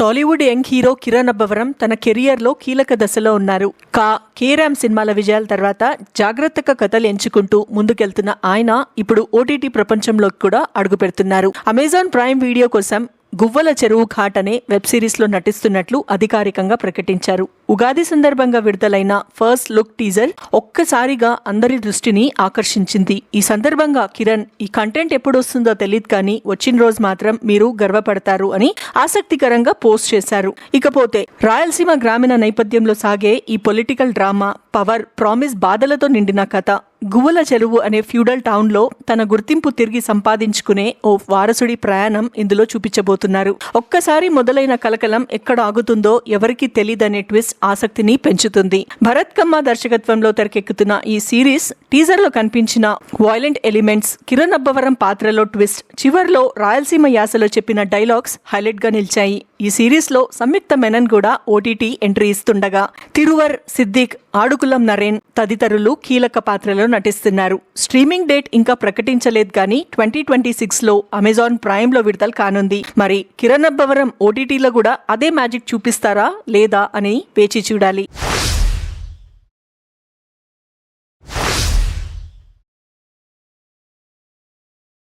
Tollywood young hero Kiran Abbavaram తన కెరియర్లో కీలక దశలో ఉన్నారు. కేరామ్ సినిమాల విజయాల తర్వాత జాగ్రత్తగా కథలు ఎంచుకుంటూ ముందుకెళ్తున్న ఆయన ఇప్పుడు ఓటీటీ ప్రపంచంలోకి కూడా అడుగు పెడుతున్నారు. అమెజాన్ ప్రైమ్ వీడియో కోసం గువ్వల చెరువు ఘాట్ అనే వెబ్ సిరీస్ లో నటిస్తున్నట్లు అధికారికంగా ప్రకటించారు. ఉగాది సందర్భంగా విడుదలైన ఫస్ట్ లుక్ టీజర్ ఒక్కసారిగా అందరి దృష్టిని ఆకర్షించింది. ఈ సందర్భంగా కిరణ్, ఈ కంటెంట్ ఎప్పుడు వస్తుందో తెలియదు కానీ వచ్చిన రోజు మాత్రం మీరు గర్వపడతారు అని ఆసక్తికరంగా పోస్ట్ చేశారు. ఇకపోతే రాయలసీమ గ్రామీణ నేపథ్యంలో సాగే ఈ పొలిటికల్ డ్రామా, పవర్, ప్రామిస్, బాధలతో నిండిన కథ గువ్వల చెరువు అనే ఫ్యూడల్ టౌన్ లో తన గుర్తింపు తిరిగి సంపాదించుకునే ఓ వారసుడి ప్రయాణం ఇందులో చూపించబోతున్నారు. ఒక్కసారి మొదలైన కలకలం ఎక్కడ ఆగుతుందో ఎవరికీ తెలీదనే ట్విస్ట్ ఆసక్తిని పెంచుతుంది. భరత్ కమ్మ దర్శకత్వంలో తెరకెక్కుతున్న ఈ సిరీస్ టీజర్ లో కనిపించిన వైలెంట్ ఎలిమెంట్స్, కిరణ్ అబ్బవరం పాత్రలో ట్విస్ట్, చివర్లో రాయలసీమ యాసలో చెప్పిన డైలాగ్స్ హైలైట్ గా నిలిచాయి. ఈ సిరీస్ లో సంయుక్త మెనన్ కూడా ఓటీటీ ఎంట్రీ ఇస్తుండగా తిరువర్ సిద్దిక్, ఆడుకులం నరేన్ తదితరులు కీలక పాత్రలో నటిస్తున్నారు. స్ట్రీమింగ్ డేట్ ఇంకా ప్రకటించలేదు కానీ 2026 లో అమెజాన్ ప్రైమ్ లో విడుదల కానుంది. మరి కిరణ్ అబ్బవరం ఓటీటీలో కూడా అదే మ్యాజిక్ చూపిస్తారా లేదా అని వేచి చూడాలి.